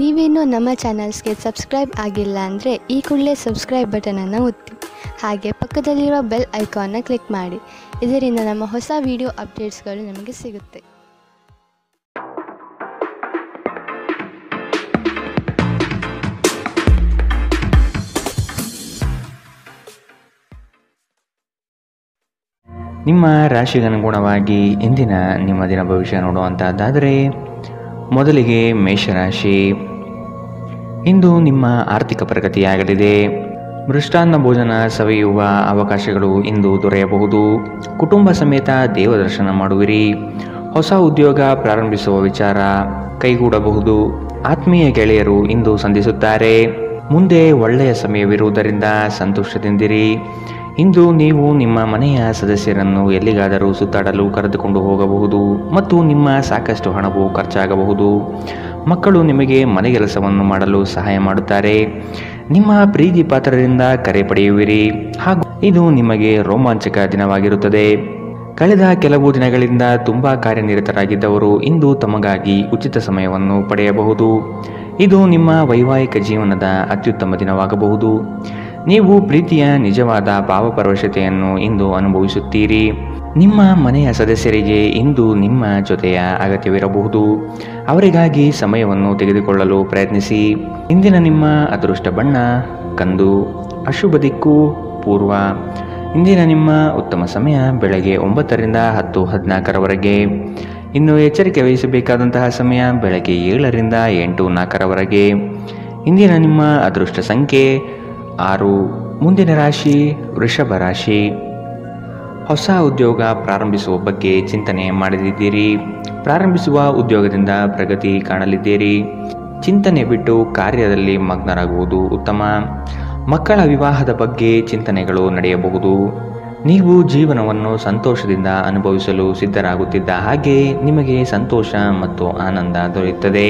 ನೀವೇನೂ ನಮ್ಮ ಚಾನಲ್ಸ್ಗೆ ಸಬ್ಸ್ಕ್ರೈಬ್ ಆಗಿಲ್ಲ ಅಂದರೆ ಈ ಕೂಡಲೇ ಸಬ್ಸ್ಕ್ರೈಬ್ ಬಟನನ್ನು ಒತ್ತಿ, ಹಾಗೆ ಪಕ್ಕದಲ್ಲಿರುವ ಬೆಲ್ ಐಕಾನ್ನ ಕ್ಲಿಕ್ ಮಾಡಿ. ಇದರಿಂದ ನಮ್ಮ ಹೊಸ ವಿಡಿಯೋ ಅಪ್ಡೇಟ್ಸ್ಗಳು ನಿಮಗೆ ಸಿಗುತ್ತೆ. ನಿಮ್ಮ ರಾಶಿಗನುಗುಣವಾಗಿ ಇಂದಿನ ನಿಮ್ಮ ದಿನ ಭವಿಷ್ಯ ನೋಡುವಂತಹದ್ದಾದರೆ, ಮೊದಲಿಗೆ ಮೇಷರಾಶಿ. ಇಂದು ನಿಮ್ಮ ಆರ್ಥಿಕ ಪ್ರಗತಿಯಾಗಲಿದೆ. ಮೃಷ್ಟಾನ್ನ ಭೋಜನ ಸವಿಯುವ ಅವಕಾಶಗಳು ಇಂದು ದೊರೆಯಬಹುದು. ಕುಟುಂಬ ಸಮೇತ ದೇವದರ್ಶನ ಮಾಡುವಿರಿ. ಹೊಸ ಉದ್ಯೋಗ ಪ್ರಾರಂಭಿಸುವ ವಿಚಾರ ಕೈಗೂಡಬಹುದು. ಆತ್ಮೀಯ ಗೆಳೆಯರು ಇಂದು ಸಂಧಿಸುತ್ತಾರೆ. ಮುಂದೆ ಒಳ್ಳೆಯ ಸಮಯವಿರುವುದರಿಂದ ಸಂತೋಷದಿಂದಿರಿ. ಇಂದು ನೀವು ನಿಮ್ಮ ಮನೆಯ ಸದಸ್ಯರನ್ನು ಎಲ್ಲಿಗಾದರೂ ಸುತ್ತಾಡಲು ಕರೆದುಕೊಂಡು ಹೋಗಬಹುದು ಮತ್ತು ನಿಮ್ಮ ಸಾಕಷ್ಟು ಹಣವು ಖರ್ಚಾಗಬಹುದು. ಮಕ್ಕಳು ನಿಮಗೆ ಮನೆಗೆಲಸವನ್ನು ಮಾಡಲು ಸಹಾಯ ಮಾಡುತ್ತಾರೆ. ನಿಮ್ಮ ಪ್ರೀತಿ ಪಾತ್ರರಿಂದ ಕರೆ ಪಡೆಯುವಿರಿ ಹಾಗೂ ಇದು ನಿಮಗೆ ರೋಮಾಂಚಕ ದಿನವಾಗಿರುತ್ತದೆ. ಕಳೆದ ಕೆಲವು ದಿನಗಳಿಂದ ತುಂಬ ಕಾರ್ಯನಿರತರಾಗಿದ್ದವರು ಇಂದು ತಮಗಾಗಿ ಉಚಿತ ಸಮಯವನ್ನು ಪಡೆಯಬಹುದು. ಇದು ನಿಮ್ಮ ವೈವಾಹಿಕ ಜೀವನದ ಅತ್ಯುತ್ತಮ ದಿನವಾಗಬಹುದು. ನೀವು ಪ್ರೀತಿಯ ನಿಜವಾದ ಭಾವಪರವಶತೆಯನ್ನು ಇಂದು ಅನುಭವಿಸುತ್ತೀರಿ. ನಿಮ್ಮ ಮನೆಯ ಸದಸ್ಯರಿಗೆ ಇಂದು ನಿಮ್ಮ ಜೊತೆಯ ಅಗತ್ಯವಿರಬಹುದು. ಅವರಿಗಾಗಿ ಸಮಯವನ್ನು ತೆಗೆದುಕೊಳ್ಳಲು ಪ್ರಯತ್ನಿಸಿ. ಇಂದಿನ ನಿಮ್ಮ ಅದೃಷ್ಟ ಬಣ್ಣ ಕಂದು. ಅಶುಭ ದಿಕ್ಕು ಪೂರ್ವ. ಇಂದಿನ ನಿಮ್ಮ ಉತ್ತಮ ಸಮಯ ಬೆಳಗ್ಗೆ 9ರಿಂದ 10:14ರವರೆಗೆ. ಇನ್ನು ಎಚ್ಚರಿಕೆ ವಹಿಸಬೇಕಾದಂತಹ ಸಮಯ ಬೆಳಗ್ಗೆ 7ರಿಂದ 8:04ರವರೆಗೆ. ಇಂದಿನ ನಿಮ್ಮ ಅದೃಷ್ಟ ಸಂಖ್ಯೆ 6. ಮುಂದಿನ ರಾಶಿ ವೃಷಭ ರಾಶಿ. ಹೊಸ ಉದ್ಯೋಗ ಪ್ರಾರಂಭಿಸುವ ಬಗ್ಗೆ ಚಿಂತನೆ ಮಾಡಲಿದ್ದೀರಿ. ಪ್ರಾರಂಭಿಸುವ ಉದ್ಯೋಗದಿಂದ ಪ್ರಗತಿ ಕಾಣಲಿದ್ದೀರಿ. ಚಿಂತನೆ ಬಿಟ್ಟು ಕಾರ್ಯದಲ್ಲಿ ಮಗ್ನರಾಗುವುದು ಉತ್ತಮ. ಮಕ್ಕಳ ವಿವಾಹದ ಬಗ್ಗೆ ಚಿಂತನೆಗಳು ನಡೆಯಬಹುದು. ನೀವು ಜೀವನವನ್ನು ಸಂತೋಷದಿಂದ ಅನುಭವಿಸಲು ಸಿದ್ಧರಾಗುತ್ತಿದ್ದ ಹಾಗೆ ನಿಮಗೆ ಸಂತೋಷ ಮತ್ತು ಆನಂದ ದೊರೆಯುತ್ತದೆ.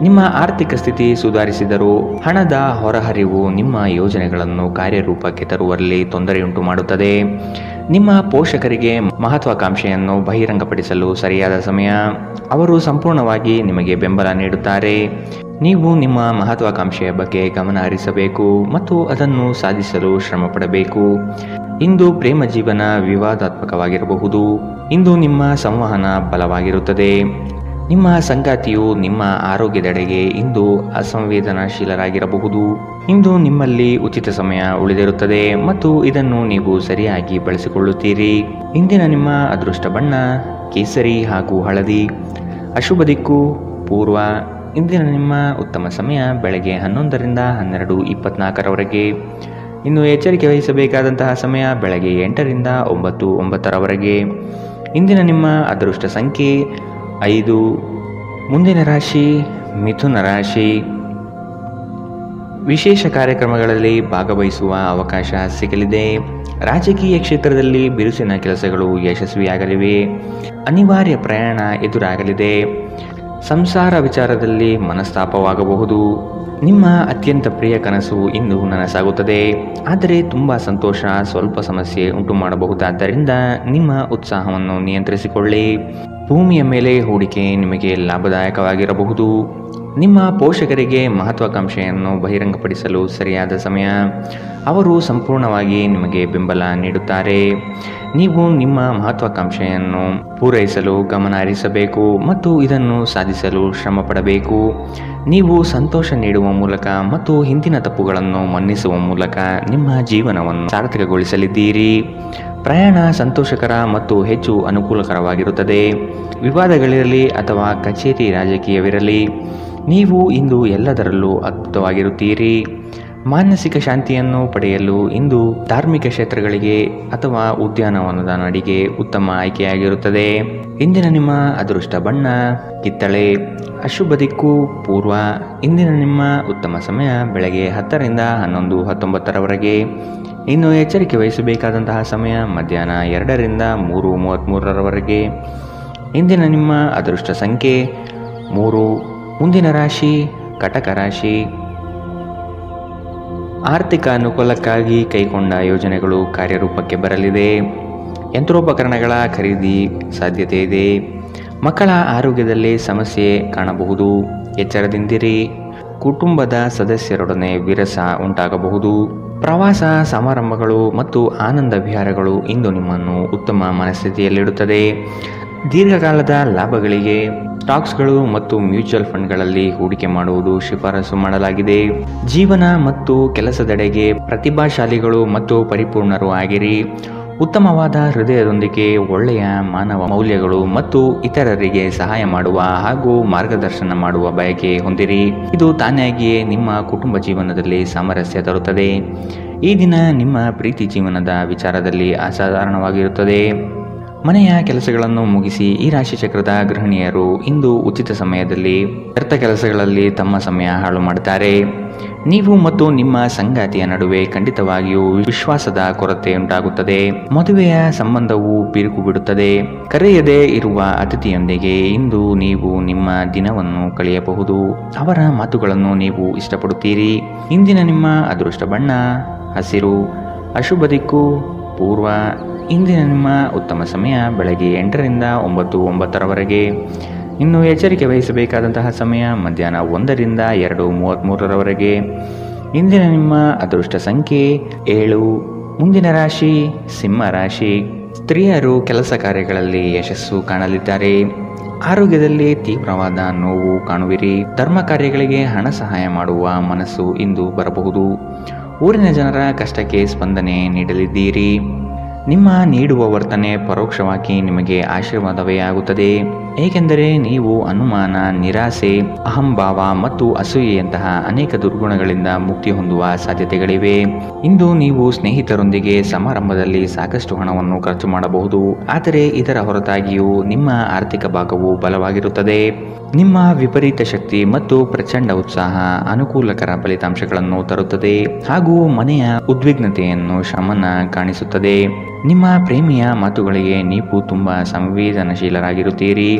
ನಿಮ್ಮ ಆರ್ಥಿಕ ಸ್ಥಿತಿ ಸುಧಾರಿಸಿದರೂ ಹಣದ ಹೊರಹರಿವು ನಿಮ್ಮ ಯೋಜನೆಗಳನ್ನು ಕಾರ್ಯರೂಪಕ್ಕೆ ತರುವಲ್ಲಿ ತೊಂದರೆಯುಂಟು ಮಾಡುತ್ತದೆ. ನಿಮ್ಮ ಪೋಷಕರಿಗೆ ಮಹತ್ವಾಕಾಂಕ್ಷೆಯನ್ನು ಬಹಿರಂಗಪಡಿಸಲು ಸರಿಯಾದ ಸಮಯ. ಅವರು ಸಂಪೂರ್ಣವಾಗಿ ನಿಮಗೆ ಬೆಂಬಲ ನೀಡುತ್ತಾರೆ. ನೀವು ನಿಮ್ಮ ಮಹತ್ವಾಕಾಂಕ್ಷೆಯ ಬಗ್ಗೆ ಗಮನ ಹರಿಸಬೇಕು ಮತ್ತು ಅದನ್ನು ಸಾಧಿಸಲು ಶ್ರಮ ಪಡಬೇಕು. ಇಂದು ಪ್ರೇಮ ಜೀವನ ವಿವಾದಾತ್ಮಕವಾಗಿರಬಹುದು. ಇಂದು ನಿಮ್ಮ ಸಂವಹನ ಬಲವಾಗಿರುತ್ತದೆ. ನಿಮ್ಮ ಸಂಗಾತಿಯು ನಿಮ್ಮ ಆರೋಗ್ಯದೆಡೆಗೆ ಇಂದು ಅಸಂವೇದನಾಶೀಲರಾಗಿರಬಹುದು. ಇಂದು ನಿಮ್ಮಲ್ಲಿ ಉಚಿತ ಸಮಯ ಉಳಿದಿರುತ್ತದೆ ಮತ್ತು ಇದನ್ನು ನೀವು ಸರಿಯಾಗಿ ಬಳಸಿಕೊಳ್ಳುತ್ತೀರಿ. ಇಂದಿನ ನಿಮ್ಮ ಅದೃಷ್ಟ ಬಣ್ಣ ಕೇಸರಿ ಹಾಗೂ ಹಳದಿ. ಅಶುಭ ದಿಕ್ಕು ಪೂರ್ವ. ಇಂದಿನ ನಿಮ್ಮ ಉತ್ತಮ ಸಮಯ ಬೆಳಗ್ಗೆ 11ರಿಂದ 12:24ರವರೆಗೆ. ಇನ್ನು ಎಚ್ಚರಿಕೆ ವಹಿಸಬೇಕಾದಂತಹ ಸಮಯ ಬೆಳಗ್ಗೆ 8ರಿಂದ 9:09ರವರೆಗೆ. ಇಂದಿನ ನಿಮ್ಮ ಅದೃಷ್ಟ ಸಂಖ್ಯೆ 5. ಮುಂದಿನ ರಾಶಿ ಮಿಥುನ ರಾಶಿ. ವಿಶೇಷ ಕಾರ್ಯಕ್ರಮಗಳಲ್ಲಿ ಭಾಗವಹಿಸುವ ಅವಕಾಶ ಸಿಗಲಿದೆ. ರಾಜಕೀಯ ಕ್ಷೇತ್ರದಲ್ಲಿ ಬಿರುಸಿನ ಕೆಲಸಗಳು ಯಶಸ್ವಿಯಾಗಲಿವೆ. ಅನಿವಾರ್ಯ ಪ್ರಯಾಣ ಎದುರಾಗಲಿದೆ. ಸಂಸಾರ ವಿಚಾರದಲ್ಲಿ ಮನಸ್ತಾಪವಾಗಬಹುದು. ನಿಮ್ಮ ಅತ್ಯಂತ ಪ್ರಿಯ ಕನಸು ಇಂದು ನನಸಾಗುತ್ತದೆ. ಆದರೆ ತುಂಬ ಸಂತೋಷ ಸ್ವಲ್ಪ ಸಮಸ್ಯೆ ಉಂಟು ಮಾಡಬಹುದಾದ್ದರಿಂದ ನಿಮ್ಮ ಉತ್ಸಾಹವನ್ನು ನಿಯಂತ್ರಿಸಿಕೊಳ್ಳಿ. ಭೂಮಿಯ ಮೇಲೆ ಹೂಡಿಕೆ ನಿಮಗೆ ಲಾಭದಾಯಕವಾಗಿರಬಹುದು. ನಿಮ್ಮ ಪೋಷಕರಿಗೆ ಮಹತ್ವಾಕಾಂಕ್ಷೆಯನ್ನು ಬಹಿರಂಗಪಡಿಸಲು ಸರಿಯಾದ ಸಮಯ. ಅವರು ಸಂಪೂರ್ಣವಾಗಿ ನಿಮಗೆ ಬೆಂಬಲ ನೀಡುತ್ತಾರೆ. ನೀವು ನಿಮ್ಮ ಮಹತ್ವಾಕಾಂಕ್ಷೆಯನ್ನು ಪೂರೈಸಲು ಗಮನ ಹರಿಸಬೇಕು ಮತ್ತು ಇದನ್ನು ಸಾಧಿಸಲು ಶ್ರಮ ಪಡಬೇಕು. ನೀವು ಸಂತೋಷ ನೀಡುವ ಮೂಲಕ ಮತ್ತು ಹಿಂದಿನ ತಪ್ಪುಗಳನ್ನು ಮನ್ನಿಸುವ ಮೂಲಕ ನಿಮ್ಮ ಜೀವನವನ್ನು ಸಾರ್ಥಕಗೊಳಿಸಲಿದ್ದೀರಿ. ಪ್ರಯಾಣ ಸಂತೋಷಕರ ಮತ್ತು ಹೆಚ್ಚು ಅನುಕೂಲಕರವಾಗಿರುತ್ತದೆ. ವಿವಾದಗಳಿರಲಿ ಅಥವಾ ಕಚೇರಿ ರಾಜಕೀಯವಿರಲಿ, ನೀವು ಇಂದು ಎಲ್ಲದರಲ್ಲೂ ಅದ್ಭುತವಾಗಿರುತ್ತೀರಿ. ಮಾನಸಿಕ ಶಾಂತಿಯನ್ನು ಪಡೆಯಲು ಇಂದು ಧಾರ್ಮಿಕ ಕ್ಷೇತ್ರಗಳಿಗೆ ಅಥವಾ ಉದ್ಯಾನವನದ ನಡಿಗೆ ಉತ್ತಮ ಆಯ್ಕೆಯಾಗಿರುತ್ತದೆ. ಇಂದಿನ ನಿಮ್ಮ ಅದೃಷ್ಟ ಬಣ್ಣ ಕಿತ್ತಳೆ. ಅಶುಭ ದಿಕ್ಕು ಪೂರ್ವ. ಇಂದಿನ ನಿಮ್ಮ ಉತ್ತಮ ಸಮಯ ಬೆಳಗ್ಗೆ 10ರಿಂದ 11:19ರವರೆಗೆ. ಇನ್ನು ಎಚ್ಚರಿಕೆ ವಹಿಸಬೇಕಾದಂತಹ ಸಮಯ ಮಧ್ಯಾಹ್ನ 2ರಿಂದ 3:33ರವರೆಗೆ. ಇಂದಿನ ನಿಮ್ಮ ಅದೃಷ್ಟ ಸಂಖ್ಯೆ 3. ಮುಂದಿನ ರಾಶಿ ಕಟಕ ರಾಶಿ. ಆರ್ಥಿಕ ಅನುಕೂಲಕ್ಕಾಗಿ ಕೈಗೊಂಡ ಯೋಜನೆಗಳು ಕಾರ್ಯರೂಪಕ್ಕೆ ಬರಲಿದೆ. ಯಂತ್ರೋಪಕರಣಗಳ ಖರೀದಿ ಸಾಧ್ಯತೆ ಇದೆ. ಮಕ್ಕಳ ಆರೋಗ್ಯದಲ್ಲಿ ಸಮಸ್ಯೆ ಕಾಣಬಹುದು. ಎಚ್ಚರದಿಂದಿರಿ. ಕುಟುಂಬದ ಸದಸ್ಯರೊಡನೆ ವಿರಸ ಉಂಟಾಗಬಹುದು. ಪ್ರವಾಸ ಸಮಾರಂಭಗಳು ಮತ್ತು ಆನಂದ ವಿಹಾರಗಳು ಇಂದು ನಿಮ್ಮನ್ನು ಉತ್ತಮ ಮನಸ್ಥಿತಿಯಲ್ಲಿಡುತ್ತದೆ. ದೀರ್ಘಕಾಲದ ಲಾಭಗಳಿಗೆ ಸ್ಟಾಕ್ಸ್ಗಳು ಮತ್ತು ಮ್ಯೂಚುವಲ್ ಫಂಡ್ಗಳಲ್ಲಿ ಹೂಡಿಕೆ ಮಾಡುವುದು ಶಿಫಾರಸು ಮಾಡಲಾಗಿದೆ. ಜೀವನ ಮತ್ತು ಕೆಲಸದೆಡೆಗೆ ಪ್ರತಿಭಾಶಾಲಿಗಳು ಮತ್ತು ಪರಿಪೂರ್ಣರು ಆಗಿರಿ. ಉತ್ತಮವಾದ ಹೃದಯದೊಂದಿಗೆ ಒಳ್ಳೆಯ ಮಾನವ ಮೌಲ್ಯಗಳು ಮತ್ತು ಇತರರಿಗೆ ಸಹಾಯ ಮಾಡುವ ಹಾಗೂ ಮಾರ್ಗದರ್ಶನ ಮಾಡುವ ಬಯಕೆ ಹೊಂದಿರಿ. ಇದು ತಾನಾಗಿಯೇ ನಿಮ್ಮ ಕುಟುಂಬ ಜೀವನದಲ್ಲಿ ಸಾಮರಸ್ಯ ತರುತ್ತದೆ. ಈ ದಿನ ನಿಮ್ಮ ಪ್ರೀತಿ ಜೀವನದ ವಿಚಾರದಲ್ಲಿ ಅಸಾಧಾರಣವಾಗಿರುತ್ತದೆ. ಮನೆಯ ಕೆಲಸಗಳನ್ನು ಮುಗಿಸಿ ಈ ರಾಶಿಚಕ್ರದ ಗೃಹಿಣಿಯರು ಇಂದು ಉಚಿತ ಸಮಯದಲ್ಲಿ ವ್ಯರ್ಥ ಕೆಲಸಗಳಲ್ಲಿ ತಮ್ಮ ಸಮಯ ಹಾಳು ಮಾಡುತ್ತಾರೆ. ನೀವು ಮತ್ತು ನಿಮ್ಮ ಸಂಗಾತಿಯ ನಡುವೆ ಖಂಡಿತವಾಗಿಯೂ ವಿಶ್ವಾಸದ ಕೊರತೆ ಉಂಟಾಗುತ್ತದೆ. ಮದುವೆಯ ಸಂಬಂಧವು ಬಿರುಕು ಬಿಡುತ್ತದೆ. ಕರೆಯದೇ ಇರುವ ಅತಿಥಿಯೊಂದಿಗೆ ಇಂದು ನೀವು ನಿಮ್ಮ ದಿನವನ್ನು ಕಳೆಯಬಹುದು. ಅವರ ಮಾತುಗಳನ್ನು ನೀವು ಇಷ್ಟಪಡುತ್ತೀರಿ. ಇಂದಿನ ನಿಮ್ಮ ಅದೃಷ್ಟ ಬಣ್ಣ ಹಸಿರು. ಅಶುಭ ದಿಕ್ಕು ಪೂರ್ವ. ಇಂದಿನ ನಿಮ್ಮ ಉತ್ತಮ ಸಮಯ ಬೆಳಗ್ಗೆ 8 ರಿಂದ 9:09 ಇನ್ನು ಎಚ್ಚರಿಕೆ ವಹಿಸಬೇಕಾದಂತಹ ಸಮಯ ಮಧ್ಯಾಹ್ನ 1 ರಿಂದ 2:33 ಇಂದಿನ ನಿಮ್ಮ ಅದೃಷ್ಟ ಸಂಖ್ಯೆ 7. ಮುಂದಿನ ರಾಶಿ ಸಿಂಹ ರಾಶಿ. ಸ್ತ್ರೀಯರು ಕೆಲಸ ಕಾರ್ಯಗಳಲ್ಲಿ ಯಶಸ್ಸು ಕಾಣಲಿದ್ದಾರೆ. ಆರೋಗ್ಯದಲ್ಲಿ ತೀವ್ರವಾದ ನೋವು ಕಾಣುವಿರಿ. ಧರ್ಮ ಕಾರ್ಯಗಳಿಗೆ ಹಣ ಸಹಾಯ ಮಾಡುವ ಮನಸ್ಸು ಇಂದು ಬರಬಹುದು. ಊರಿನ ಜನರ ಕಷ್ಟಕ್ಕೆ ಸ್ಪಂದನೆ ನೀಡಲಿದ್ದೀರಿ. ನಿಮ್ಮ ನೀಡುವ ವರ್ತನೆ ಪರೋಕ್ಷವಾಗಿ ನಿಮಗೆ ಆಶೀರ್ವಾದವೇ ಆಗುತ್ತದೆ. ಏಕೆಂದರೆ ನೀವು ಅನುಮಾನ, ನಿರಾಸೆ, ಅಹಂಭಾವ ಮತ್ತು ಅಸೂಯೆಯಂತಹ ಅನೇಕ ದುರ್ಗುಣಗಳಿಂದ ಮುಕ್ತಿ ಹೊಂದುವ ಸಾಧ್ಯತೆಗಳಿವೆ. ಇಂದು ನೀವು ಸ್ನೇಹಿತರೊಂದಿಗೆ ಸಮಾರಂಭದಲ್ಲಿ ಸಾಕಷ್ಟು ಹಣವನ್ನು ಖರ್ಚು ಮಾಡಬಹುದು. ಆದರೆ ಇದರ ಹೊರತಾಗಿಯೂ ನಿಮ್ಮ ಆರ್ಥಿಕ ಭಾಗವು ಬಲವಾಗಿರುತ್ತದೆ. ನಿಮ್ಮ ವಿಪರೀತ ಶಕ್ತಿ ಮತ್ತು ಪ್ರಚಂಡ ಉತ್ಸಾಹ ಅನುಕೂಲಕರ ಫಲಿತಾಂಶಗಳನ್ನು ತರುತ್ತದೆ ಹಾಗೂ ಮನೆಯ ಉದ್ವಿಗ್ನತೆಯನ್ನು ಶಮನ ಕಾಣಿಸುತ್ತದೆ. ನಿಮ್ಮ ಪ್ರೇಮಿಯ ಮಾತುಗಳಿಗೆ ನೀವು ತುಂಬಾ ಸಂವೇದನಶೀಲರಾಗಿರುತ್ತೀರಿ.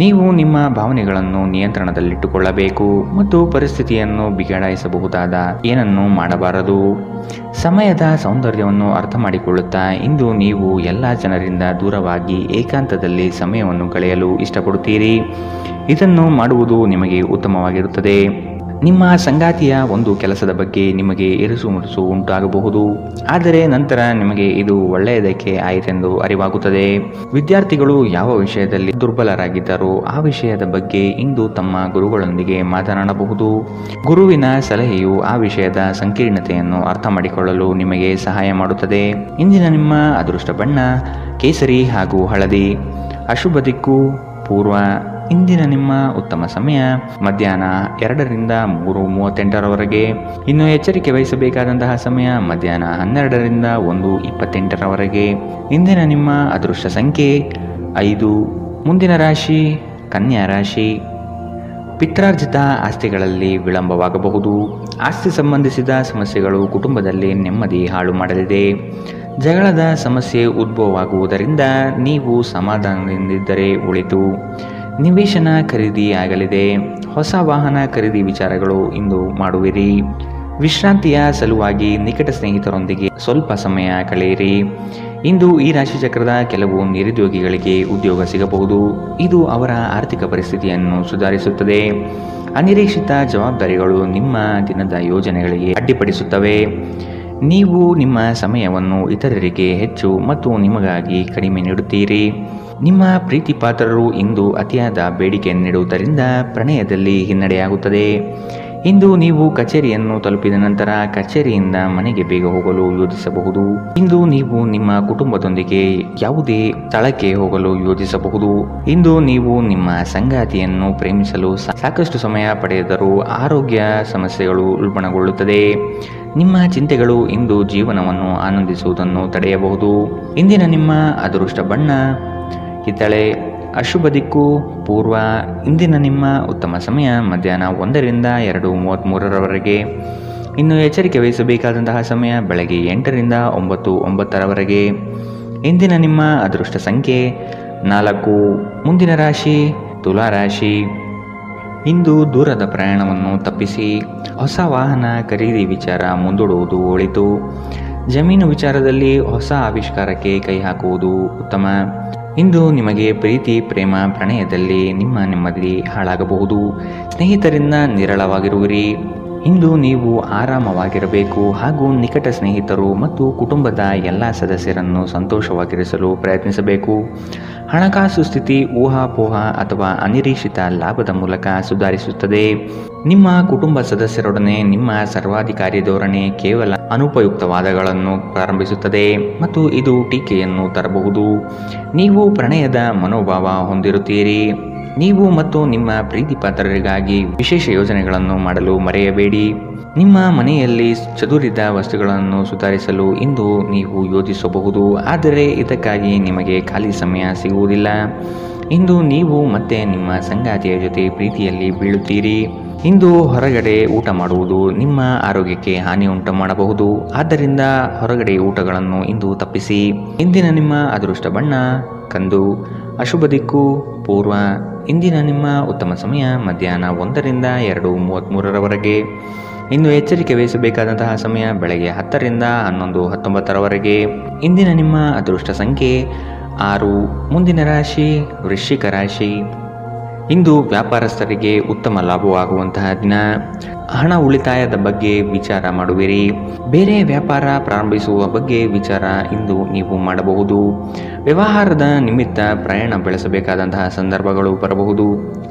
ನೀವು ನಿಮ್ಮ ಭಾವನೆಗಳನ್ನು ನಿಯಂತ್ರಣದಲ್ಲಿಟ್ಟುಕೊಳ್ಳಬೇಕು ಮತ್ತು ಪರಿಸ್ಥಿತಿಯನ್ನು ಬಿಗಡಾಯಿಸಬಹುದಾದ ಏನನ್ನೂ ಮಾಡಬಾರದು. ಸಮಯದ ಸೌಂದರ್ಯವನ್ನು ಅರ್ಥ ಮಾಡಿಕೊಳ್ಳುತ್ತಾ ಇಂದು ನೀವು ಎಲ್ಲ ಜನರಿಂದ ದೂರವಾಗಿ ಏಕಾಂತದಲ್ಲಿ ಸಮಯವನ್ನು ಕಳೆಯಲು ಇಷ್ಟಪಡುತ್ತೀರಿ. ಇದನ್ನು ಮಾಡುವುದು ನಿಮಗೆ ಉತ್ತಮವಾಗಿರುತ್ತದೆ. ನಿಮ್ಮ ಸಂಗಾತಿಯ ಒಂದು ಕೆಲಸದ ಬಗ್ಗೆ ನಿಮಗೆ ಇರುಸು ಮುರುಸು ಉಂಟಾಗಬಹುದು. ಆದರೆ ನಂತರ ನಿಮಗೆ ಇದು ಒಳ್ಳೆಯದಕ್ಕೆ ಆಯಿತೆಂದು ಅರಿವಾಗುತ್ತದೆ. ವಿದ್ಯಾರ್ಥಿಗಳು ಯಾವ ವಿಷಯದಲ್ಲಿ ದುರ್ಬಲರಾಗಿದ್ದಾರೋ ಆ ವಿಷಯದ ಬಗ್ಗೆ ಇಂದು ತಮ್ಮ ಗುರುಗಳೊಂದಿಗೆ ಮಾತನಾಡಬಹುದು. ಗುರುವಿನ ಸಲಹೆಯು ಆ ವಿಷಯದ ಸಂಕೀರ್ಣತೆಯನ್ನು ಅರ್ಥ ಮಾಡಿಕೊಳ್ಳಲು ನಿಮಗೆ ಸಹಾಯ ಮಾಡುತ್ತದೆ. ಇಂದಿನ ನಿಮ್ಮ ಅದೃಷ್ಟ ಬಣ್ಣ ಕೇಸರಿ ಹಾಗೂ ಹಳದಿ. ಅಶುಭ ದಿಕ್ಕು ಪೂರ್ವ. ಇಂದಿನ ನಿಮ್ಮ ಉತ್ತಮ ಸಮಯ ಮಧ್ಯಾಹ್ನ 2 ರಿಂದ 3:38 ಇನ್ನು ಎಚ್ಚರಿಕೆ ವಹಿಸಬೇಕಾದಂತಹ ಸಮಯ ಮಧ್ಯಾಹ್ನ 12 ರಿಂದ 1:28 ಇಂದಿನ ನಿಮ್ಮ ಅದೃಷ್ಟ ಸಂಖ್ಯೆ 5. ಮುಂದಿನ ರಾಶಿ ಕನ್ಯಾ ರಾಶಿ. ಪಿತ್ರಾರ್ಜಿತ ಆಸ್ತಿಗಳಲ್ಲಿ ವಿಳಂಬವಾಗಬಹುದು. ಆಸ್ತಿ ಸಂಬಂಧಿಸಿದ ಸಮಸ್ಯೆಗಳು ಕುಟುಂಬದಲ್ಲಿ ನೆಮ್ಮದಿ ಹಾಳು ಮಾಡಲಿದೆ. ಜಗಳದ ಸಮಸ್ಯೆ ಉದ್ಭವವಾಗುವುದರಿಂದ ನೀವು ಸಮಾಧಾನದಿಂದಿದ್ದರೆ ಒಳಿತು. ನಿವೇಶನ ಖರೀದಿ ಆಗಲಿದೆ. ಹೊಸ ವಾಹನ ಖರೀದಿ ವಿಚಾರಗಳು ಇಂದು ಮಾಡುವಿರಿ. ವಿಶ್ರಾಂತಿಯ ಸಲುವಾಗಿ ನಿಕಟ ಸ್ನೇಹಿತರೊಂದಿಗೆ ಸ್ವಲ್ಪ ಸಮಯ ಕಳೆಯಿರಿ. ಇಂದು ಈ ರಾಶಿಚಕ್ರದ ಕೆಲವು ನಿರುದ್ಯೋಗಿಗಳಿಗೆ ಉದ್ಯೋಗ ಸಿಗಬಹುದು. ಇದು ಅವರ ಆರ್ಥಿಕ ಪರಿಸ್ಥಿತಿಯನ್ನು ಸುಧಾರಿಸುತ್ತದೆ. ಅನಿರೀಕ್ಷಿತ ಜವಾಬ್ದಾರಿಗಳು ನಿಮ್ಮ ದಿನದ ಯೋಜನೆಗಳಿಗೆ ಅಡ್ಡಿಪಡಿಸುತ್ತವೆ. ನೀವು ನಿಮ್ಮ ಸಮಯವನ್ನು ಇತರರಿಗೆ ಹೆಚ್ಚು ಮತ್ತು ನಿಮಗಾಗಿ ಕಡಿಮೆ ನೀಡುತ್ತೀರಿ. ನಿಮ್ಮ ಪ್ರೀತಿ ಪಾತ್ರರು ಇಂದು ಅತಿಯಾದ ಬೇಡಿಕೆ ನೀಡುವುದರಿಂದ ಪ್ರಣಯದಲ್ಲಿ ಹಿನ್ನಡೆಯಾಗುತ್ತದೆ. ಇಂದು ನೀವು ಕಚೇರಿಯನ್ನು ತಲುಪಿದ ನಂತರ ಕಚೇರಿಯಿಂದ ಮನೆಗೆ ಬೇಗ ಹೋಗಲು ಯೋಜಿಸಬಹುದು. ಇಂದು ನೀವು ನಿಮ್ಮ ಕುಟುಂಬದೊಂದಿಗೆ ಯಾವುದೇ ಸ್ಥಳಕ್ಕೆ ಹೋಗಲು ಯೋಜಿಸಬಹುದು. ಇಂದು ನೀವು ನಿಮ್ಮ ಸಂಗಾತಿಯನ್ನು ಪ್ರೇಮಿಸಲು ಸಾಕಷ್ಟು ಸಮಯ ಪಡೆದರೂ ಆರೋಗ್ಯ ಸಮಸ್ಯೆಗಳು ಉಲ್ಬಣಗೊಳ್ಳುತ್ತದೆ. ನಿಮ್ಮ ಚಿಂತೆಗಳು ಇಂದು ಜೀವನವನ್ನು ಆನಂದಿಸುವುದನ್ನು ತಡೆಯಬಹುದು. ಇಂದಿನ ನಿಮ್ಮ ಅದೃಷ್ಟ ಬಣ್ಣ ಕಿತ್ತಳೆ. ಅಶುಭ ದಿಕ್ಕು ಪೂರ್ವ. ಇಂದಿನ ನಿಮ್ಮ ಉತ್ತಮ ಸಮಯ ಮಧ್ಯಾಹ್ನ 1 ರಿಂದ 2:33 ಇನ್ನು ಎಚ್ಚರಿಕೆ ವಹಿಸಬೇಕಾದಂತಹ ಸಮಯ ಬೆಳಗ್ಗೆ 8 ರಿಂದ 9:09 ಇಂದಿನ ನಿಮ್ಮ ಅದೃಷ್ಟ ಸಂಖ್ಯೆ 4. ಮುಂದಿನ ರಾಶಿ ತುಲಾ ರಾಶಿ. ಇಂದು ದೂರದ ಪ್ರಯಾಣವನ್ನು ತಪ್ಪಿಸಿ. ಹೊಸ ವಾಹನ ಖರೀದಿ ವಿಚಾರ ಮುಂದೂಡುವುದು ಒಳಿತು. ಜಮೀನು ವಿಚಾರದಲ್ಲಿ ಹೊಸ ಆವಿಷ್ಕಾರಕ್ಕೆ ಕೈ ಹಾಕುವುದು ಉತ್ತಮ. ಇಂದು ನಿಮಗೆ ಪ್ರೀತಿ ಪ್ರೇಮ ಪ್ರಣಯದಲ್ಲಿ ನಿಮ್ಮ ನೆಮ್ಮದಿ ಹಾಳಾಗಬಹುದು. ಸ್ನೇಹಿತರಿಂದ ನಿರಳವಾಗಿರುವಿರಿ. ಇಂದು ನೀವು ಆರಾಮವಾಗಿರಬೇಕು ಹಾಗೂ ನಿಕಟ ಸ್ನೇಹಿತರು ಮತ್ತು ಕುಟುಂಬದ ಎಲ್ಲ ಸದಸ್ಯರನ್ನು ಸಂತೋಷವಾಗಿರಿಸಲು ಪ್ರಯತ್ನಿಸಬೇಕು. ಹಣಕಾಸು ಸ್ಥಿತಿ ಊಹಾಪೋಹ ಅಥವಾ ಅನಿರೀಕ್ಷಿತ ಲಾಭದ ಮೂಲಕ ಸುಧಾರಿಸುತ್ತದೆ. ನಿಮ್ಮ ಕುಟುಂಬ ಸದಸ್ಯರೊಡನೆ ನಿಮ್ಮ ಸರ್ವಾಧಿಕಾರಿ ಧೋರಣೆ ಕೇವಲ ಅನುಪಯುಕ್ತವಾದಗಳನ್ನು ಪ್ರಾರಂಭಿಸುತ್ತದೆ ಮತ್ತು ಇದು ಟೀಕೆಯನ್ನು ತರಬಹುದು. ನೀವು ಪ್ರಣಯದ ಮನೋಭಾವ ಹೊಂದಿರುತ್ತೀರಿ. ನೀವು ಮತ್ತು ನಿಮ್ಮ ಪ್ರೀತಿಪಾತ್ರರಿಗಾಗಿ ವಿಶೇಷ ಯೋಜನೆಗಳನ್ನು ಮಾಡಲು ಮರೆಯಬೇಡಿ. ನಿಮ್ಮ ಮನೆಯಲ್ಲಿ ಚದುರಿದ ವಸ್ತುಗಳನ್ನು ಸುಧಾರಿಸಲು ಇಂದು ನೀವು ಯೋಜಿಸಬಹುದು, ಆದರೆ ಇದಕ್ಕಾಗಿ ನಿಮಗೆ ಖಾಲಿ ಸಮಯ ಸಿಗುವುದಿಲ್ಲ. ಇಂದು ನೀವು ಮತ್ತೆ ನಿಮ್ಮ ಸಂಗಾತಿಯ ಜೊತೆ ಪ್ರೀತಿಯಲ್ಲಿ ಬೀಳುತ್ತೀರಿ. ಇಂದು ಹೊರಗಡೆ ಊಟ ಮಾಡುವುದು ನಿಮ್ಮ ಆರೋಗ್ಯಕ್ಕೆ ಹಾನಿ ಉಂಟು ಮಾಡಬಹುದು, ಆದ್ದರಿಂದ ಹೊರಗಡೆ ಊಟಗಳನ್ನು ಇಂದು ತಪ್ಪಿಸಿ. ಇಂದಿನ ನಿಮ್ಮ ಅದೃಷ್ಟ ಬಣ್ಣ ಕಂದು. ಅಶುಭ ದಿಕ್ಕು ಪೂರ್ವ. ಇಂದಿನ ನಿಮ್ಮ ಉತ್ತಮ ಸಮಯ ಮಧ್ಯಾಹ್ನ 1ರಿಂದ 2:33 ಇನ್ನು ಎಚ್ಚರಿಕೆ ವಹಿಸಬೇಕಾದಂತಹ ಸಮಯ ಬೆಳಗ್ಗೆ 10ರಿಂದ 11:19 ಇಂದಿನ ನಿಮ್ಮ ಅದೃಷ್ಟ ಸಂಖ್ಯೆ 6. ಮುಂದಿನ ರಾಶಿ ವೃಶ್ಚಿಕ ರಾಶಿ. ಇಂದು ವ್ಯಾಪಾರಸ್ಥರಿಗೆ ಉತ್ತಮ ಲಾಭವಾಗುವಂತಹ ದಿನ. ಹಣ ಉಳಿತಾಯದ ಬಗ್ಗೆ ವಿಚಾರ ಮಾಡುವಿರಿ. ಬೇರೆ ವ್ಯಾಪಾರ ಪ್ರಾರಂಭಿಸುವ ಬಗ್ಗೆ ವಿಚಾರ ಇಂದು ನೀವು ಮಾಡಬಹುದು. ವ್ಯವಹಾರದ ನಿಮಿತ್ತ ಪ್ರಯಾಣ ಬೆಳೆಸಬೇಕಾದಂತಹ ಸಂದರ್ಭಗಳು ಬರಬಹುದು.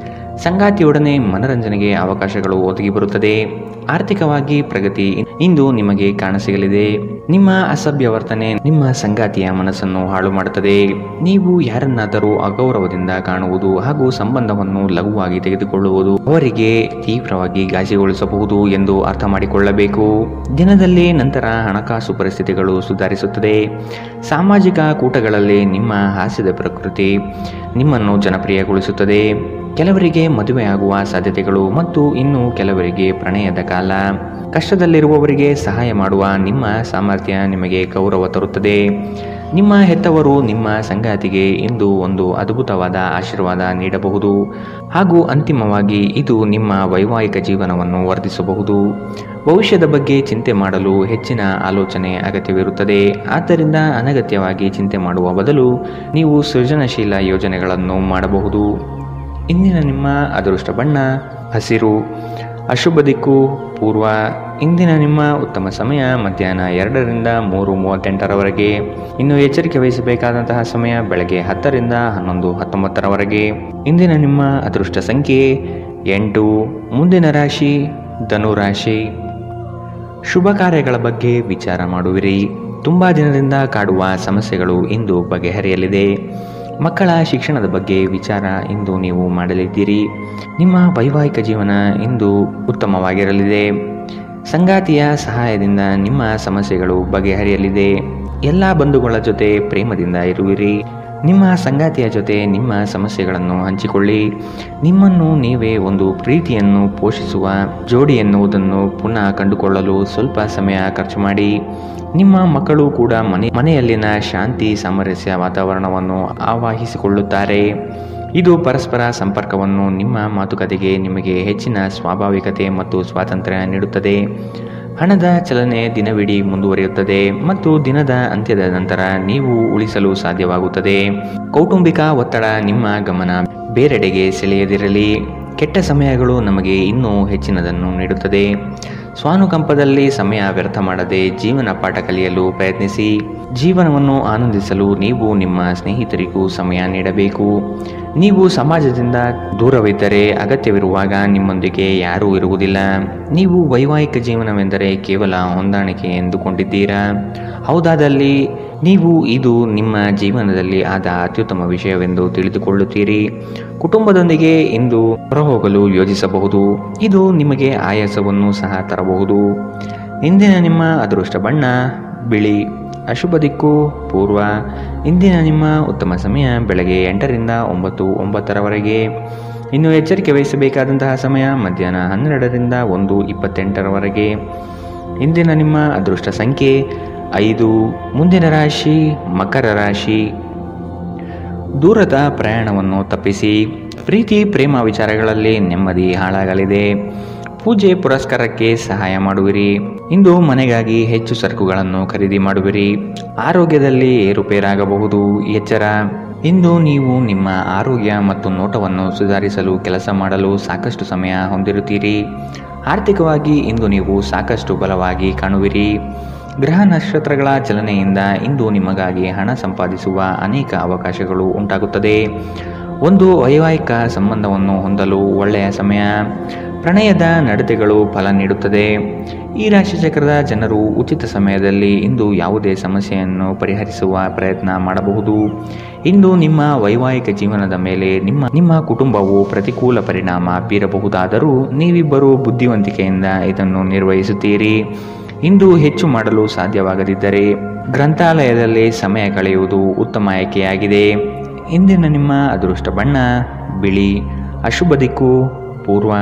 ಸಂಗಾತಿಯೊಡನೆ ಮನರಂಜನೆಗೆ ಅವಕಾಶಗಳು ಒದಗಿ ಬರುತ್ತದೆ. ಆರ್ಥಿಕವಾಗಿ ಪ್ರಗತಿ ಇಂದು ನಿಮಗೆ ಕಾಣಸಿಗಲಿದೆ. ನಿಮ್ಮ ಅಸಭ್ಯ ವರ್ತನೆ ನಿಮ್ಮ ಸಂಗಾತಿಯ ಮನಸ್ಸನ್ನು ಹಾಳು ಮಾಡುತ್ತದೆ. ನೀವು ಯಾರನ್ನಾದರೂ ಅಗೌರವದಿಂದ ಕಾಣುವುದು ಹಾಗೂ ಸಂಬಂಧವನ್ನು ಲಘುವಾಗಿ ತೆಗೆದುಕೊಳ್ಳುವುದು ಅವರಿಗೆ ತೀವ್ರವಾಗಿ ಗಾಯಗೊಳಿಸಬಹುದು ಎಂದು ಅರ್ಥ ಮಾಡಿಕೊಳ್ಳಬೇಕು. ದಿನದಲ್ಲಿ ನಂತರ ಹಣಕಾಸು ಪರಿಸ್ಥಿತಿಗಳು ಸುಧಾರಿಸುತ್ತದೆ. ಸಾಮಾಜಿಕ ಕೂಟಗಳಲ್ಲಿ ನಿಮ್ಮ ಹಾಸ್ಯದ ಪ್ರಕೃತಿ ನಿಮ್ಮನ್ನು ಜನಪ್ರಿಯಗೊಳಿಸುತ್ತದೆ. ಕೆಲವರಿಗೆ ಮದುವೆಯಾಗುವ ಸಾಧ್ಯತೆಗಳು ಮತ್ತು ಇನ್ನು ಕೆಲವರಿಗೆ ಪ್ರಣಯದ ಕಾಲ. ಕಷ್ಟದಲ್ಲಿರುವವರಿಗೆ ಸಹಾಯ ಮಾಡುವ ನಿಮ್ಮ ಸಾಮರ್ಥ್ಯ ನಿಮಗೆ ಗೌರವ ತರುತ್ತದೆ. ನಿಮ್ಮ ಹೆತ್ತವರು ನಿಮ್ಮ ಸಂಗಾತಿಗೆ ಇಂದು ಒಂದು ಅದ್ಭುತವಾದ ಆಶೀರ್ವಾದ ನೀಡಬಹುದು ಹಾಗೂ ಅಂತಿಮವಾಗಿ ಇದು ನಿಮ್ಮ ವೈವಾಹಿಕ ಜೀವನವನ್ನು ವರ್ಧಿಸಬಹುದು. ಭವಿಷ್ಯದ ಬಗ್ಗೆ ಚಿಂತೆ ಮಾಡಲು ಹೆಚ್ಚಿನ ಆಲೋಚನೆ ಅಗತ್ಯವಿರುತ್ತದೆ. ಆದ್ದರಿಂದ ಅನಗತ್ಯವಾಗಿ ಚಿಂತೆ ಮಾಡುವ ಬದಲು ನೀವು ಸೃಜನಶೀಲ ಯೋಜನೆಗಳನ್ನು ಮಾಡಬಹುದು. ಇಂದಿನ ನಿಮ್ಮ ಅದೃಷ್ಟ ಬಣ್ಣ ಹಸಿರು. ಅಶುಭ ದಿಕ್ಕು ಪೂರ್ವ. ಇಂದಿನ ನಿಮ್ಮ ಉತ್ತಮ ಸಮಯ ಮಧ್ಯಾಹ್ನ 2ರಿಂದ 3:38 ಇನ್ನು ಎಚ್ಚರಿಕೆ ವಹಿಸಬೇಕಾದಂತಹ ಸಮಯ ಬೆಳಗ್ಗೆ 10ರಿಂದ 11:19 ಇಂದಿನ ನಿಮ್ಮ ಅದೃಷ್ಟ ಸಂಖ್ಯೆ 8. ಮುಂದಿನ ರಾಶಿ ಧನು ರಾಶಿ. ಶುಭ ಕಾರ್ಯಗಳ ಬಗ್ಗೆ ವಿಚಾರ ಮಾಡುವಿರಿ. ತುಂಬಾ ದಿನದಿಂದ ಕಾಡುವ ಸಮಸ್ಯೆಗಳು ಇಂದು ಬಗೆಹರಿಯಲಿದೆ. ಮಕ್ಕಳ ಶಿಕ್ಷಣದ ಬಗ್ಗೆ ವಿಚಾರ ಇಂದು ನೀವು ಮಾಡಲಿದ್ದೀರಿ. ನಿಮ್ಮ ವೈವಾಹಿಕ ಜೀವನ ಇಂದು ಉತ್ತಮವಾಗಿರಲಿದೆ. ಸಂಗಾತಿಯ ಸಹಾಯದಿಂದ ನಿಮ್ಮ ಸಮಸ್ಯೆಗಳು ಬಗೆಹರಿಯಲಿದೆ. ಎಲ್ಲ ಬಂಧುಗಳ ಜೊತೆ ಪ್ರೇಮದಿಂದ ಇರುವಿರಿ. ನಿಮ್ಮ ಸಂಗಾತಿಯ ಜೊತೆ ನಿಮ್ಮ ಸಮಸ್ಯೆಗಳನ್ನು ಹಂಚಿಕೊಳ್ಳಿ. ನಿಮ್ಮನ್ನು ನೀವೇ ಒಂದು ಪ್ರೀತಿಯನ್ನು ಪೋಷಿಸುವ ಜೋಡಿ ಎನ್ನುವುದನ್ನು ಪುನಃ ಕಂಡುಕೊಳ್ಳಲು ಸ್ವಲ್ಪ ಸಮಯ ಖರ್ಚು ಮಾಡಿ. ನಿಮ್ಮ ಮಕ್ಕಳು ಕೂಡ ಮನೆಯಲ್ಲಿನ ಶಾಂತಿ ಸಾಮರಸ್ಯ ವಾತಾವರಣವನ್ನು ಆವಾಹಿಸಿಕೊಳ್ಳುತ್ತಾರೆ. ಇದು ಪರಸ್ಪರ ಸಂಪರ್ಕವನ್ನು ನಿಮ್ಮ ಮಾತುಕತೆಗೆ ನಿಮಗೆ ಹೆಚ್ಚಿನ ಸ್ವಾಭಾವಿಕತೆ ಮತ್ತು ಸ್ವಾತಂತ್ರ್ಯ ನೀಡುತ್ತದೆ. ಹಣದ ಚಲನೆ ದಿನವಿಡೀ ಮುಂದುವರಿಯುತ್ತದೆ ಮತ್ತು ದಿನದ ಅಂತ್ಯದ ನಂತರ ನೀವು ಉಳಿಸಲು ಸಾಧ್ಯವಾಗುತ್ತದೆ. ಕೌಟುಂಬಿಕ ಒತ್ತಡ ನಿಮ್ಮ ಗಮನ ಬೇರೆಡೆಗೆ ಸೆಳೆಯದಿರಲಿ. ಕೆಟ್ಟ ಸಮಯಗಳು ನಮಗೆ ಇನ್ನೂ ಹೆಚ್ಚಿನದನ್ನು ನೀಡುತ್ತದೆ. ಸ್ವಾನುಕಂಪದಲ್ಲಿ ಸಮಯ ವ್ಯರ್ಥ ಮಾಡದೆ ಜೀವನ ಪಾಠ ಕಲಿಯಲು ಪ್ರಯತ್ನಿಸಿ. ಜೀವನವನ್ನು ಆನಂದಿಸಲು ನೀವು ನಿಮ್ಮ ಸ್ನೇಹಿತರಿಗೂ ಸಮಯ ನೀಡಬೇಕು. ನೀವು ಸಮಾಜದಿಂದ ದೂರವಿದ್ದರೆ ಅಗತ್ಯವಿರುವಾಗ ನಿಮ್ಮೊಂದಿಗೆ ಯಾರೂ ಇರುವುದಿಲ್ಲ. ನೀವು ವೈವಾಹಿಕ ಜೀವನವೆಂದರೆ ಕೇವಲ ಹೊಂದಾಣಿಕೆ ಎಂದುಕೊಂಡಿದ್ದೀರಾ? ಹೌದಾದಲ್ಲಿ ನೀವು ಇದು ನಿಮ್ಮ ಜೀವನದಲ್ಲಿ ಆದ ಅತ್ಯುತ್ತಮ ವಿಷಯವೆಂದು ತಿಳಿದುಕೊಳ್ಳುತ್ತೀರಿ. ಕುಟುಂಬದೊಂದಿಗೆ ಇಂದು ಹೊರಹೋಗಲು ಯೋಜಿಸಬಹುದು. ಇದು ನಿಮಗೆ ಆಯಾಸವನ್ನು ಸಹ ತರಬಹುದು. ಇಂದಿನ ನಿಮ್ಮ ಅದೃಷ್ಟ ಬಣ್ಣ ಬಿಳಿ. ಅಶುಭ ದಿಕ್ಕು ಪೂರ್ವ. ಇಂದಿನ ನಿಮ್ಮ ಉತ್ತಮ ಸಮಯ ಬೆಳಗ್ಗೆ 8ರಿಂದ 9:09 ಇನ್ನು ಎಚ್ಚರಿಕೆ ವಹಿಸಬೇಕಾದಂತಹ ಸಮಯ ಮಧ್ಯಾಹ್ನ 12ರಿಂದ 1:28 ಇಂದಿನ ನಿಮ್ಮ ಅದೃಷ್ಟ ಸಂಖ್ಯೆ 5. ಮುಂದಿನ ರಾಶಿ ಮಕರ ರಾಶಿ. ದೂರದ ಪ್ರಯಾಣವನ್ನು ತಪ್ಪಿಸಿ. ಪ್ರೀತಿ ಪ್ರೇಮ ವಿಚಾರಗಳಲ್ಲಿ ನೆಮ್ಮದಿ ಹಾಳಾಗಲಿದೆ. ಪೂಜೆ ಪುರಸ್ಕಾರಕ್ಕೆ ಸಹಾಯ ಮಾಡುವಿರಿ. ಇಂದು ಮನೆಗಾಗಿ ಹೆಚ್ಚು ಸರಕುಗಳನ್ನು ಖರೀದಿ ಮಾಡುವಿರಿ. ಆರೋಗ್ಯದಲ್ಲಿ ಏರುಪೇರಾಗಬಹುದು. ಎಚ್ಚರ. ಇಂದು ನೀವು ನಿಮ್ಮ ಆರೋಗ್ಯ ಮತ್ತು ನೋಟವನ್ನು ಸುಧಾರಿಸಲು ಕೆಲಸ ಮಾಡಲು ಸಾಕಷ್ಟು ಸಮಯ ಹೊಂದಿರುತ್ತೀರಿ. ಆರ್ಥಿಕವಾಗಿ ಇಂದು ನೀವು ಸಾಕಷ್ಟು ಬಲವಾಗಿ ಕಾಣುವಿರಿ. ಗ್ರಹ ನಕ್ಷತ್ರಗಳ ಚಲನೆಯಿಂದ ಇಂದು ನಿಮಗಾಗಿ ಹಣ ಸಂಪಾದಿಸುವ ಅನೇಕ ಅವಕಾಶಗಳು ಉಂಟಾಗುತ್ತದೆ. ಒಂದು ವೈವಾಹಿಕ ಸಂಬಂಧವನ್ನು ಹೊಂದಲು ಒಳ್ಳೆಯ ಸಮಯ. ಪ್ರಣಯದ ನಡತೆಗಳು ಫಲ ನೀಡುತ್ತದೆ. ಈ ರಾಶಿಚಕ್ರದ ಜನರು ಉಚಿತ ಸಮಯದಲ್ಲಿ ಇಂದು ಯಾವುದೇ ಸಮಸ್ಯೆಯನ್ನು ಪರಿಹರಿಸುವ ಪ್ರಯತ್ನ ಮಾಡಬಹುದು. ಇಂದು ನಿಮ್ಮ ವೈವಾಹಿಕ ಜೀವನದ ಮೇಲೆ ನಿಮ್ಮ ಕುಟುಂಬವು ಪ್ರತಿಕೂಲ ಪರಿಣಾಮ ಬೀರಬಹುದಾದರೂ ನೀವಿಬ್ಬರು ಬುದ್ಧಿವಂತಿಕೆಯಿಂದ ಇದನ್ನು ನಿರ್ವಹಿಸುತ್ತೀರಿ. ಇಂದು ಹೆಚ್ಚು ಮಾಡಲು ಸಾಧ್ಯವಾಗದಿದ್ದರೆ ಗ್ರಂಥಾಲಯದಲ್ಲಿ ಸಮಯ ಕಳೆಯುವುದು ಉತ್ತಮ ಆಯ್ಕೆಯಾಗಿದೆ. ಇಂದಿನ ನಿಮ್ಮ ಅದೃಷ್ಟ ಬಣ್ಣ ಬಿಳಿ. ಅಶುಭ ದಿಕ್ಕು ಪೂರ್ವ.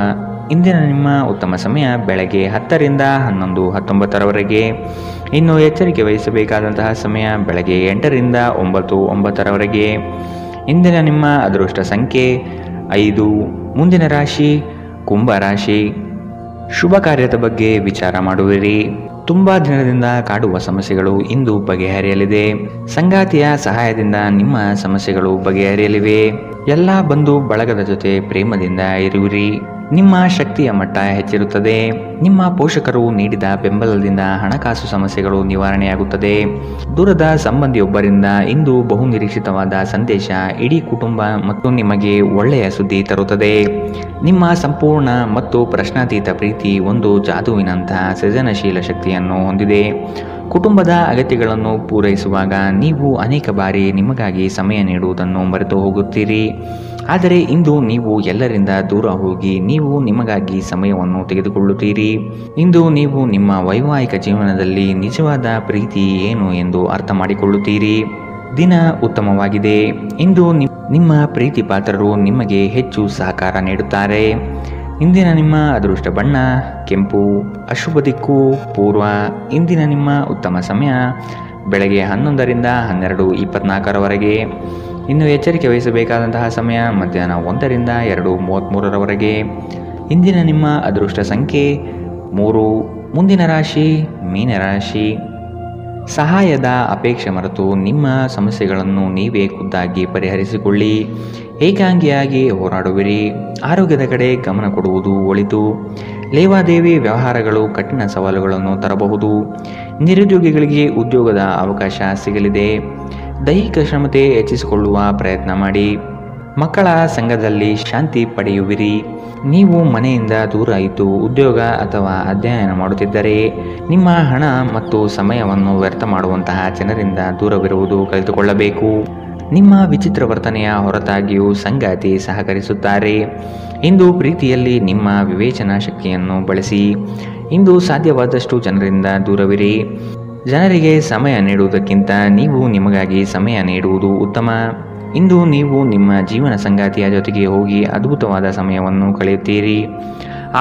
ಇಂದಿನ ನಿಮ್ಮ ಉತ್ತಮ ಸಮಯ ಬೆಳಗ್ಗೆ 10 ರಿಂದ 11, 19ರವರೆಗೆ. ಇನ್ನು ಎಚ್ಚರಿಕೆ ವಹಿಸಬೇಕಾದಂತಹ ಸಮಯ ಬೆಳಗ್ಗೆ 8 ರಿಂದ 9, 9ರವರೆಗೆ. ಇಂದಿನ ನಿಮ್ಮ ಅದೃಷ್ಟ ಸಂಖ್ಯೆ 5. ಮುಂದಿನ ರಾಶಿ ಕುಂಭ ರಾಶಿ. ಶುಭ ಕಾರ್ಯದ ಬಗ್ಗೆ ವಿಚಾರ ಮಾಡುವಿರಿ. ತುಂಬ ದಿನದಿಂದ ಕಾಡುವ ಸಮಸ್ಯೆಗಳು ಇಂದು ಬಗೆಹರಿಯಲಿದೆ. ಸಂಗಾತಿಯ ಸಹಾಯದಿಂದ ನಿಮ್ಮ ಸಮಸ್ಯೆಗಳು ಬಗೆಹರಿಯಲಿವೆ. ಎಲ್ಲ ಬಂಧು ಬಳಗದ ಜೊತೆ ಪ್ರೇಮದಿಂದ ಇರುವಿರಿ. ನಿಮ್ಮ ಶಕ್ತಿಯ ಮಟ್ಟ ಹೆಚ್ಚಿರುತ್ತದೆ. ನಿಮ್ಮ ಪೋಷಕರು ನೀಡಿದ ಬೆಂಬಲದಿಂದ ಹಣಕಾಸು ಸಮಸ್ಯೆಗಳು ನಿವಾರಣೆಯಾಗುತ್ತದೆ. ದೂರದ ಸಂಬಂಧಿಯೊಬ್ಬರಿಂದ ಇಂದು ಬಹುನಿರೀಕ್ಷಿತವಾದ ಸಂದೇಶ ಇಡೀ ಕುಟುಂಬ ಮತ್ತು ನಿಮಗೆ ಒಳ್ಳೆಯ ಸುದ್ದಿ ತರುತ್ತದೆ. ನಿಮ್ಮ ಸಂಪೂರ್ಣ ಮತ್ತು ಪ್ರಶ್ನಾತೀತ ಪ್ರೀತಿ ಒಂದು ಜಾದುವಿನಂತಹ ಸೃಜನಶೀಲ ಶಕ್ತಿಯನ್ನು ಹೊಂದಿದೆ. ಕುಟುಂಬದ ಅಗತ್ಯಗಳನ್ನು ಪೂರೈಸುವಾಗ ನೀವು ಅನೇಕ ಬಾರಿ ನಿಮಗಾಗಿ ಸಮಯ ನೀಡುವುದನ್ನು ಮರೆತು ಹೋಗುತ್ತೀರಿ. ಆದರೆ ಇಂದು ನೀವು ಎಲ್ಲರಿಂದ ದೂರ ಹೋಗಿ ನೀವು ನಿಮಗಾಗಿ ಸಮಯವನ್ನು ತೆಗೆದುಕೊಳ್ಳುತ್ತೀರಿ. ಇಂದು ನೀವು ನಿಮ್ಮ ವೈವಾಹಿಕ ಜೀವನದಲ್ಲಿ ನಿಜವಾದ ಪ್ರೀತಿ ಏನು ಎಂದು ಅರ್ಥ ಮಾಡಿಕೊಳ್ಳುತ್ತೀರಿ. ದಿನ ಉತ್ತಮವಾಗಿದೆ. ಇಂದು ನಿಮ್ಮ ಪ್ರೀತಿ ಪಾತ್ರರು ನಿಮಗೆ ಹೆಚ್ಚು ಸಹಕಾರ ನೀಡುತ್ತಾರೆ. ಇಂದಿನ ನಿಮ್ಮ ಅದೃಷ್ಟ ಬಣ್ಣ ಕೆಂಪು. ಅಶುಭ ದಿಕ್ಕು ಪೂರ್ವ. ಇಂದಿನ ನಿಮ್ಮ ಉತ್ತಮ ಸಮಯ ಬೆಳಗ್ಗೆ 11 ರಿಂದ 12, 24ರವರೆಗೆ. ಇನ್ನು ಎಚ್ಚರಿಕೆ ವಹಿಸಬೇಕಾದಂತಹ ಸಮಯ ಮಧ್ಯಾಹ್ನ 1 ರಿಂದ 2, 33ರವರೆಗೆ. ಇಂದಿನ ನಿಮ್ಮ ಅದೃಷ್ಟ ಸಂಖ್ಯೆ 3. ಮುಂದಿನ ರಾಶಿ ಮೀನರಾಶಿ. ಸಹಾಯದ ಅಪೇಕ್ಷೆ ಮರೆತು ನಿಮ್ಮ ಸಮಸ್ಯೆಗಳನ್ನು ನೀವೇ ಖುದ್ದಾಗಿ ಪರಿಹರಿಸಿಕೊಳ್ಳಿ. ಏಕಾಂಗಿಯಾಗಿ ಹೋರಾಡುವಿರಿ. ಆರೋಗ್ಯದ ಕಡೆ ಗಮನ ಕೊಡುವುದು ಒಳಿತು. ಲೇವಾದೇವಿ ವ್ಯವಹಾರಗಳು ಕಠಿಣ ಸವಾಲುಗಳನ್ನು ತರಬಹುದು. ನಿರುದ್ಯೋಗಿಗಳಿಗೆ ಉದ್ಯೋಗದ ಅವಕಾಶ ಸಿಗಲಿದೆ. ದೈಹಿಕ ಶ್ರಮತೆ ಹೆಚ್ಚಿಸಿಕೊಳ್ಳುವ ಪ್ರಯತ್ನ ಮಾಡಿ. ಮಕ್ಕಳ ಸಂಘದಲ್ಲಿ ಶಾಂತಿ ಪಡೆಯುವಿರಿ. ನೀವು ಮನೆಯಿಂದ ದೂರ ಇದ್ದು ಉದ್ಯೋಗ ಅಥವಾ ಅಧ್ಯಯನ ಮಾಡುತ್ತಿದ್ದರೆ ನಿಮ್ಮ ಹಣ ಮತ್ತು ಸಮಯವನ್ನು ವ್ಯರ್ಥ ಮಾಡುವಂತಹ ಜನರಿಂದ ದೂರವಿರುವುದು ಕಲಿತುಕೊಳ್ಳಬೇಕು. ನಿಮ್ಮ ವಿಚಿತ್ರ ವರ್ತನೆಯ ಹೊರತಾಗಿಯೂ ಸಂಗಾತಿ ಸಹಕರಿಸುತ್ತಾರೆ. ಇಂದು ಪ್ರೀತಿಯಲ್ಲಿ ನಿಮ್ಮ ವಿವೇಚನಾ ಶಕ್ತಿಯನ್ನು ಬಳಸಿ. ಇಂದು ಸಾಧ್ಯವಾದಷ್ಟು ಜನರಿಂದ ದೂರವಿರಿ. ಜನರಿಗೆ ಸಮಯ ನೀಡುವುದಕ್ಕಿಂತ ನೀವು ನಿಮಗಾಗಿ ಸಮಯ ನೀಡುವುದು ಉತ್ತಮ. ಇಂದು ನೀವು ನಿಮ್ಮ ಜೀವನ ಸಂಗಾತಿಯ ಜೊತೆಗೆ ಹೋಗಿ ಅದ್ಭುತವಾದ ಸಮಯವನ್ನು ಕಳೆಯುತ್ತೀರಿ.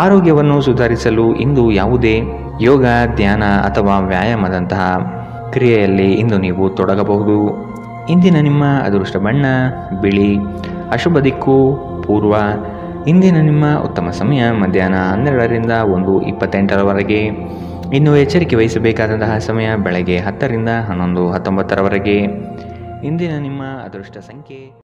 ಆರೋಗ್ಯವನ್ನು ಸುಧಾರಿಸಲು ಇಂದು ಯಾವುದೇ ಯೋಗ, ಧ್ಯಾನ ಅಥವಾ ವ್ಯಾಯಾಮದಂತಹ ಕ್ರಿಯೆಯಲ್ಲಿ ಇಂದು ನೀವು ತೊಡಗಬಹುದು. ಇಂದಿನ ನಿಮ್ಮ ಅದೃಷ್ಟ ಬಣ್ಣ ಬಿಳಿ. ಅಶುಭ ದಿಕ್ಕು ಪೂರ್ವ. ಇಂದಿನ ನಿಮ್ಮ ಉತ್ತಮ ಸಮಯ ಮಧ್ಯಾಹ್ನ 12 ರಿಂದ 1, 28ರವರೆಗೆ. ಇನ್ನು ಎಚ್ಚರಿಕೆ ವಹಿಸಬೇಕಾದಂತಹ ಸಮಯ ಬೆಳಗ್ಗೆ 10 ರಿಂದ 11, 19ರವರೆಗೆ. ಇಂದಿನ ನಿಮ್ಮ ಅದೃಷ್ಟ ಸಂಖ್ಯೆ